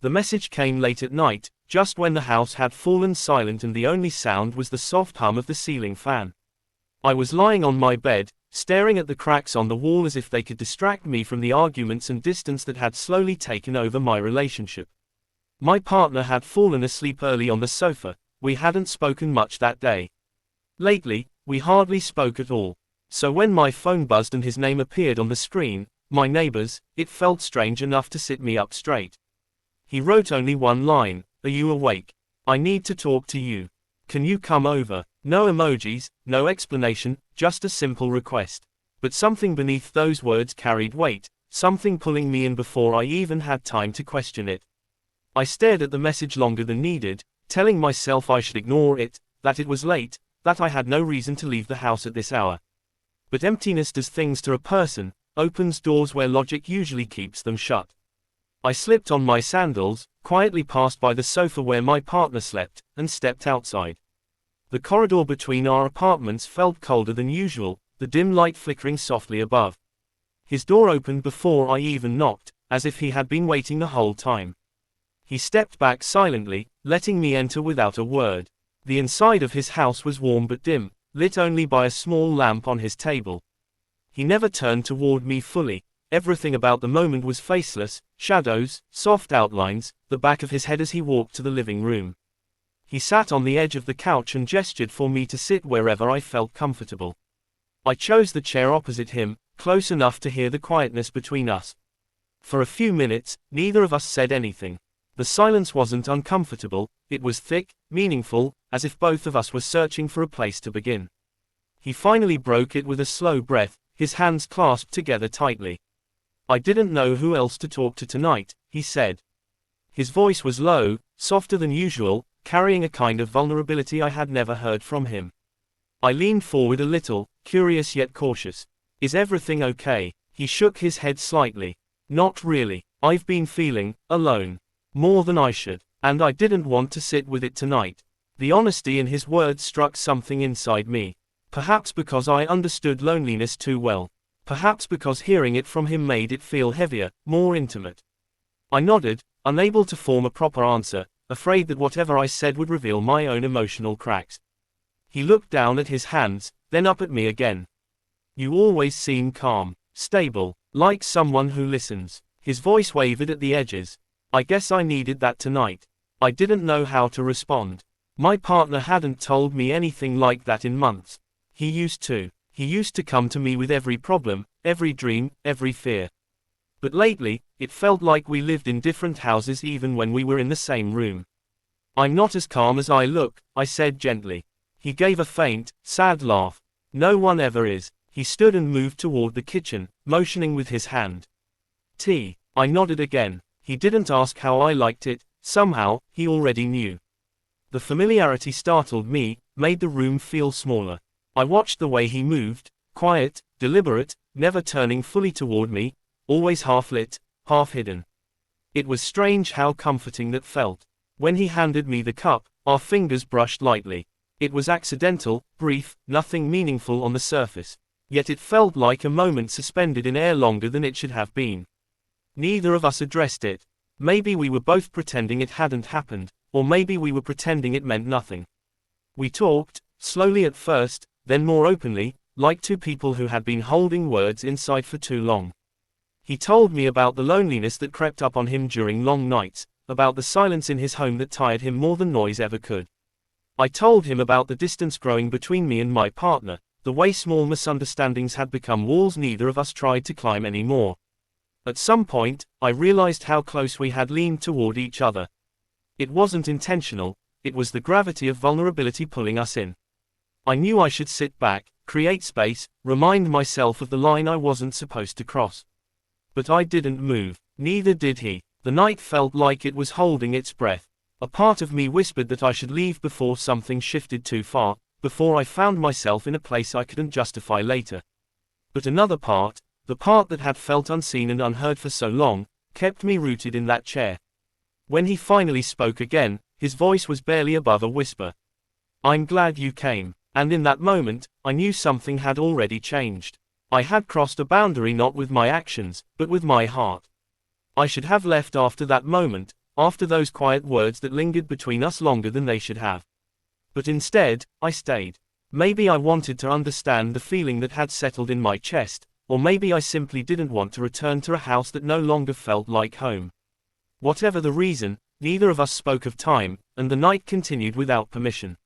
The message came late at night, just when the house had fallen silent and the only sound was the soft hum of the ceiling fan. I was lying on my bed, staring at the cracks on the wall as if they could distract me from the arguments and distance that had slowly taken over my relationship. My partner had fallen asleep early on the sofa. We hadn't spoken much that day. Lately, we hardly spoke at all. So when my phone buzzed and his name appeared on the screen, my neighbors, it felt strange enough to sit me up straight. He wrote only one line, "Are you awake? I need to talk to you. Can you come over?" No emojis, no explanation, just a simple request. But something beneath those words carried weight, something pulling me in before I even had time to question it. I stared at the message longer than needed, telling myself I should ignore it, that it was late, that I had no reason to leave the house at this hour. But emptiness does things to a person, opens doors where logic usually keeps them shut. I slipped on my sandals, quietly passed by the sofa where my partner slept, and stepped outside. The corridor between our apartments felt colder than usual, the dim light flickering softly above. His door opened before I even knocked, as if he had been waiting the whole time. He stepped back silently, letting me enter without a word. The inside of his house was warm but dim, lit only by a small lamp on his table. He never turned toward me fully. Everything about the moment was faceless, shadows, soft outlines, the back of his head as he walked to the living room. He sat on the edge of the couch and gestured for me to sit wherever I felt comfortable. I chose the chair opposite him, close enough to hear the quietness between us. For a few minutes, neither of us said anything. The silence wasn't uncomfortable, it was thick, meaningful, as if both of us were searching for a place to begin. He finally broke it with a slow breath, his hands clasped together tightly. "I didn't know who else to talk to tonight," he said. His voice was low, softer than usual, carrying a kind of vulnerability I had never heard from him. I leaned forward a little, curious yet cautious. "Is everything okay?" He shook his head slightly. "Not really. I've been feeling alone. More than I should. And I didn't want to sit with it tonight." The honesty in his words struck something inside me. Perhaps because I understood loneliness too well. Perhaps because hearing it from him made it feel heavier, more intimate. I nodded, unable to form a proper answer, afraid that whatever I said would reveal my own emotional cracks. He looked down at his hands, then up at me again. "You always seem calm, stable, like someone who listens." His voice wavered at the edges. I guess I needed that tonight. I didn't know how to respond. My partner hadn't told me anything like that in months. He used to. He used to come to me with every problem, every dream, every fear. But lately, it felt like we lived in different houses even when we were in the same room. "I'm not as calm as I look," I said gently. He gave a faint, sad laugh. "No one ever is." He stood and moved toward the kitchen, motioning with his hand. "Tea." I nodded again. He didn't ask how I liked it, somehow, he already knew. The familiarity startled me, made the room feel smaller. I watched the way he moved, quiet, deliberate, never turning fully toward me, always half lit, half hidden. It was strange how comforting that felt. When he handed me the cup, our fingers brushed lightly. It was accidental, brief, nothing meaningful on the surface. Yet it felt like a moment suspended in air longer than it should have been. Neither of us addressed it. Maybe we were both pretending it hadn't happened, or maybe we were pretending it meant nothing. We talked, slowly at first, then more openly, like two people who had been holding words inside for too long. He told me about the loneliness that crept up on him during long nights, about the silence in his home that tired him more than noise ever could. I told him about the distance growing between me and my partner, the way small misunderstandings had become walls neither of us tried to climb anymore. At some point, I realized how close we had leaned toward each other. It wasn't intentional, it was the gravity of vulnerability pulling us in. I knew I should sit back, create space, remind myself of the line I wasn't supposed to cross. But I didn't move, neither did he. The night felt like it was holding its breath. A part of me whispered that I should leave before something shifted too far, before I found myself in a place I couldn't justify later. But another part, the part that had felt unseen and unheard for so long, kept me rooted in that chair. When he finally spoke again, his voice was barely above a whisper. "I'm glad you came." And in that moment, I knew something had already changed. I had crossed a boundary not with my actions, but with my heart. I should have left after that moment, after those quiet words that lingered between us longer than they should have. But instead, I stayed. Maybe I wanted to understand the feeling that had settled in my chest, or maybe I simply didn't want to return to a house that no longer felt like home. Whatever the reason, neither of us spoke of time, and the night continued without permission.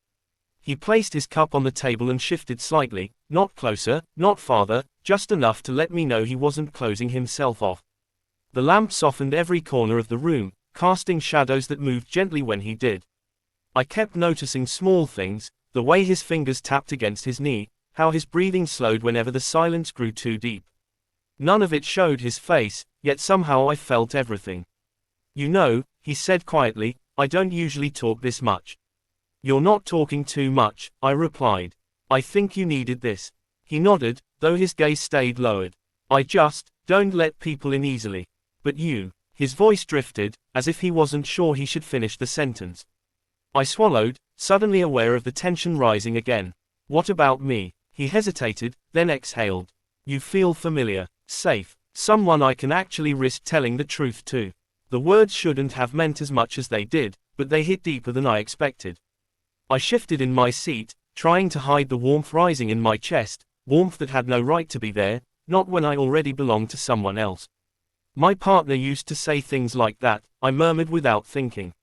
He placed his cup on the table and shifted slightly, not closer, not farther, just enough to let me know he wasn't closing himself off. The lamp softened every corner of the room, casting shadows that moved gently when he did. I kept noticing small things, the way his fingers tapped against his knee, how his breathing slowed whenever the silence grew too deep. None of it showed his face, yet somehow I felt everything. "You know," he said quietly, "I don't usually talk this much." "You're not talking too much," I replied. "I think you needed this." He nodded, though his gaze stayed lowered. "I just don't let people in easily. But you." His voice drifted, as if he wasn't sure he should finish the sentence. I swallowed, suddenly aware of the tension rising again. "What about me?" He hesitated, then exhaled. "You feel familiar, safe, someone I can actually risk telling the truth to." The words shouldn't have meant as much as they did, but they hit deeper than I expected. I shifted in my seat, trying to hide the warmth rising in my chest, warmth that had no right to be there, not when I already belonged to someone else. "My partner used to say things like that," I murmured without thinking.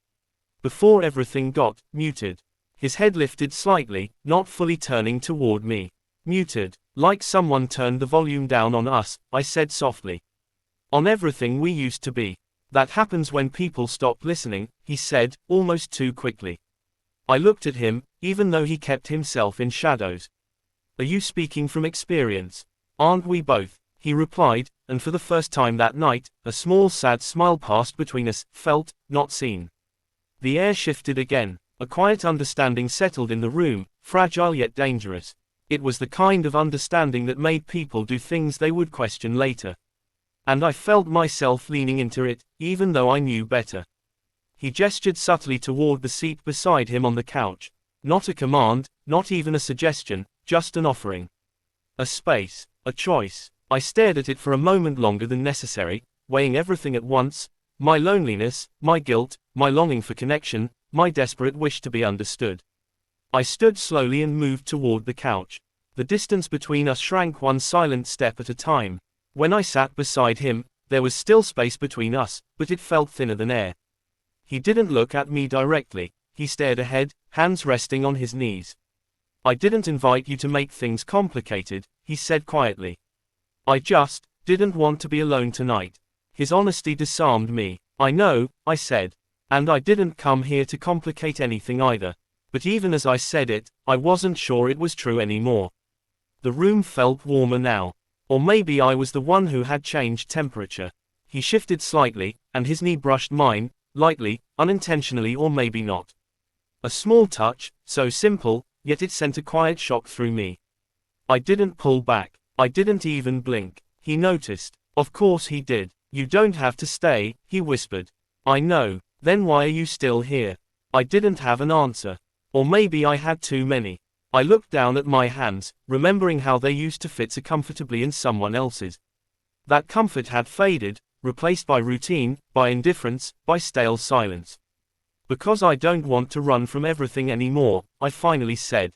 Before everything got muted. His head lifted slightly, not fully turning toward me. "Muted, like someone turned the volume down on us," I said softly. "On everything we used to be. That happens when people stop listening," he said, almost too quickly. I looked at him, even though he kept himself in shadows. "Are you speaking from experience?" "Aren't we both?" he replied, and for the first time that night, a small sad smile passed between us, felt, not seen. The air shifted again. A quiet understanding settled in the room, fragile yet dangerous. It was the kind of understanding that made people do things they would question later. And I felt myself leaning into it, even though I knew better. He gestured subtly toward the seat beside him on the couch. Not a command, not even a suggestion, just an offering. A space, a choice. I stared at it for a moment longer than necessary, weighing everything at once, my loneliness, my guilt, my longing for connection, my desperate wish to be understood. I stood slowly and moved toward the couch. The distance between us shrank one silent step at a time. When I sat beside him, there was still space between us, but it felt thinner than air. He didn't look at me directly, he stared ahead, hands resting on his knees. "I didn't invite you to make things complicated," he said quietly. "I just didn't want to be alone tonight." His honesty disarmed me. "I know," I said. "And I didn't come here to complicate anything either." But even as I said it, I wasn't sure it was true anymore. The room felt warmer now. Or maybe I was the one who had changed temperature. He shifted slightly, and his knee brushed mine, lightly, unintentionally or maybe not. A small touch, so simple, yet it sent a quiet shock through me. I didn't pull back. I didn't even blink. He noticed. Of course he did. "You don't have to stay," he whispered. "I know. Then why are you still here?" I didn't have an answer. Or maybe I had too many. I looked down at my hands, remembering how they used to fit so comfortably in someone else's. That comfort had faded, replaced by routine, by indifference, by stale silence. "Because I don't want to run from everything anymore," I finally said.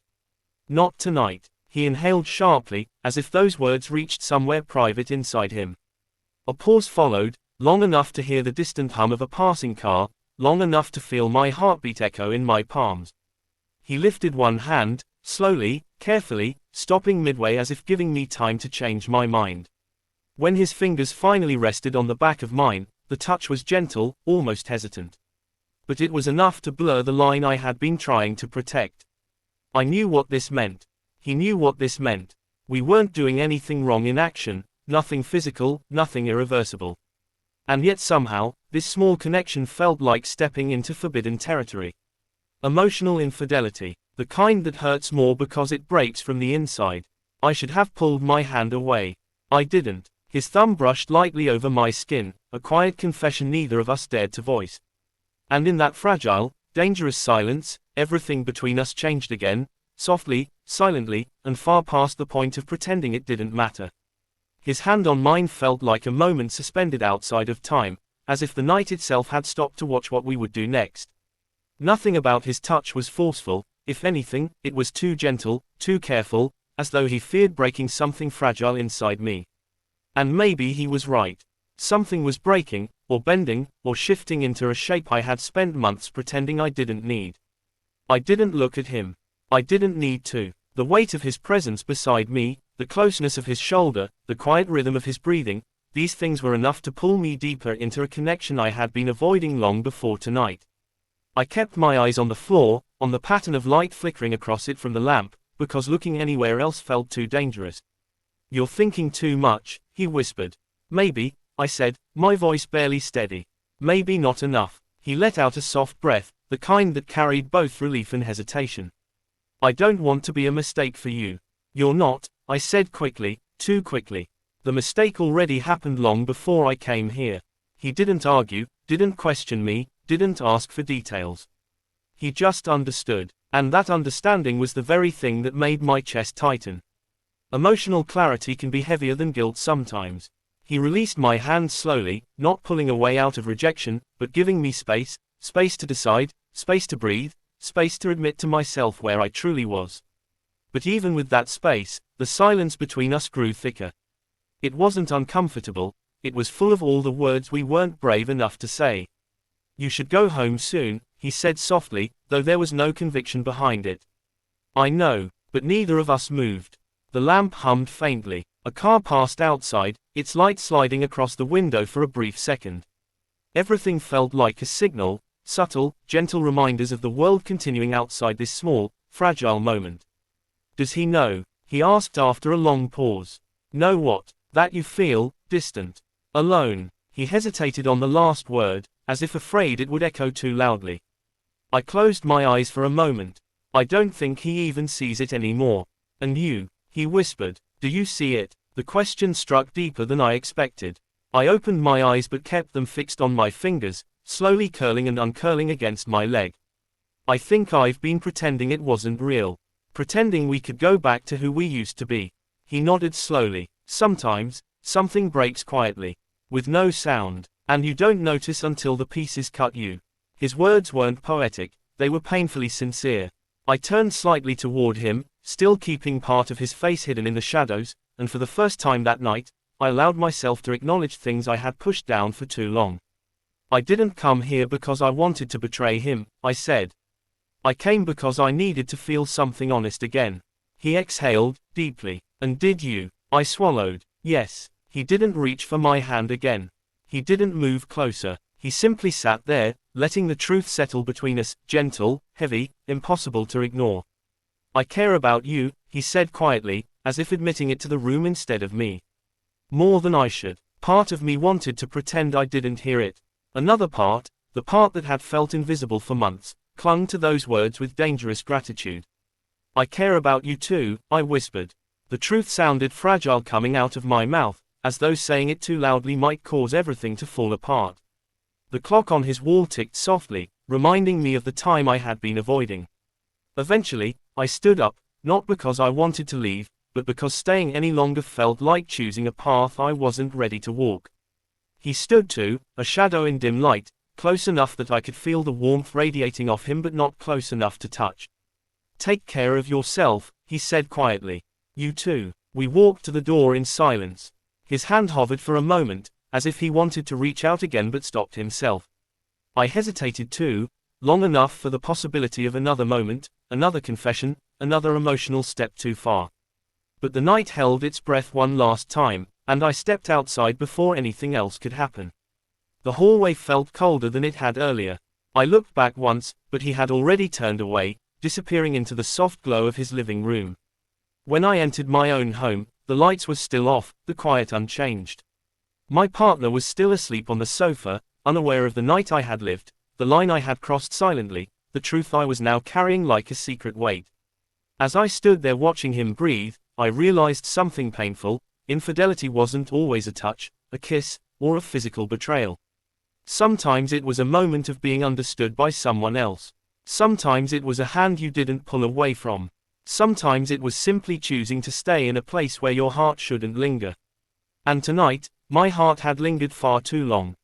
"Not tonight." He inhaled sharply, as if those words reached somewhere private inside him. A pause followed, long enough to hear the distant hum of a passing car, long enough to feel my heartbeat echo in my palms. He lifted one hand, slowly, carefully, stopping midway as if giving me time to change my mind. When his fingers finally rested on the back of mine, the touch was gentle, almost hesitant. But it was enough to blur the line I had been trying to protect. I knew what this meant. He knew what this meant. We weren't doing anything wrong in action, nothing physical, nothing irreversible. And yet somehow, this small connection felt like stepping into forbidden territory. Emotional infidelity, the kind that hurts more because it breaks from the inside. I should have pulled my hand away. I didn't. His thumb brushed lightly over my skin, a quiet confession neither of us dared to voice. And in that fragile, dangerous silence, everything between us changed again, softly, silently, and far past the point of pretending it didn't matter. His hand on mine felt like a moment suspended outside of time, as if the night itself had stopped to watch what we would do next. Nothing about his touch was forceful, if anything, it was too gentle, too careful, as though he feared breaking something fragile inside me. And maybe he was right. Something was breaking, or bending, or shifting into a shape I had spent months pretending I didn't need. I didn't look at him. I didn't need to. The weight of his presence beside me, the closeness of his shoulder, the quiet rhythm of his breathing, these things were enough to pull me deeper into a connection I had been avoiding long before tonight. I kept my eyes on the floor, on the pattern of light flickering across it from the lamp, because looking anywhere else felt too dangerous. "You're thinking too much," he whispered. "Maybe," I said, my voice barely steady. "Maybe not enough." He let out a soft breath, the kind that carried both relief and hesitation. "I don't want to be a mistake for you." "You're not," I said quickly, too quickly. The mistake already happened long before I came here. He didn't argue, didn't question me, didn't ask for details. He just understood, and that understanding was the very thing that made my chest tighten. Emotional clarity can be heavier than guilt sometimes. He released my hand slowly, not pulling away out of rejection, but giving me space, space to decide, space to breathe, space to admit to myself where I truly was. But even with that space, the silence between us grew thicker. It wasn't uncomfortable, it was full of all the words we weren't brave enough to say. "You should go home soon," he said softly, though there was no conviction behind it. "I know," but neither of us moved. The lamp hummed faintly. A car passed outside, its light sliding across the window for a brief second. Everything felt like a signal, subtle, gentle reminders of the world continuing outside this small, fragile moment. "Does he know?" he asked after a long pause. "Know what?" "That you feel distant, alone." He hesitated on the last word, as if afraid it would echo too loudly. I closed my eyes for a moment. "I don't think he even sees it anymore." "And you?" he whispered. "Do you see it?" The question struck deeper than I expected. I opened my eyes but kept them fixed on my fingers, slowly curling and uncurling against my leg. "I think I've been pretending it wasn't real. Pretending we could go back to who we used to be." He nodded slowly. "Sometimes, something breaks quietly, with no sound, and you don't notice until the pieces cut you." His words weren't poetic, they were painfully sincere. I turned slightly toward him, still keeping part of his face hidden in the shadows, and for the first time that night, I allowed myself to acknowledge things I had pushed down for too long. "I didn't come here because I wanted to betray him," I said. "I came because I needed to feel something honest again." He exhaled, deeply. "And did you?" I swallowed. "Yes." He didn't reach for my hand again. He didn't move closer. He simply sat there, letting the truth settle between us, gentle, heavy, impossible to ignore. "I care about you," he said quietly, as if admitting it to the room instead of me. "More than I should." Part of me wanted to pretend I didn't hear it. Another part, the part that had felt invisible for months, clung to those words with dangerous gratitude. "I care about you too," I whispered. The truth sounded fragile coming out of my mouth, as though saying it too loudly might cause everything to fall apart. The clock on his wall ticked softly, reminding me of the time I had been avoiding. Eventually, I stood up, not because I wanted to leave, but because staying any longer felt like choosing a path I wasn't ready to walk. He stood too, a shadow in dim light, close enough that I could feel the warmth radiating off him but not close enough to touch. "Take care of yourself," he said quietly. "You too." We walked to the door in silence. His hand hovered for a moment, as if he wanted to reach out again but stopped himself. I hesitated too, long enough for the possibility of another moment, another confession, another emotional step too far. But the night held its breath one last time, and I stepped outside before anything else could happen. The hallway felt colder than it had earlier. I looked back once, but he had already turned away, disappearing into the soft glow of his living room. When I entered my own home, the lights were still off, the quiet unchanged. My partner was still asleep on the sofa, unaware of the night I had lived, the line I had crossed silently, the truth I was now carrying like a secret weight. As I stood there watching him breathe, I realized something painful. Infidelity wasn't always a touch, a kiss, or a physical betrayal. Sometimes it was a moment of being understood by someone else. Sometimes it was a hand you didn't pull away from. Sometimes it was simply choosing to stay in a place where your heart shouldn't linger. And tonight, my heart had lingered far too long.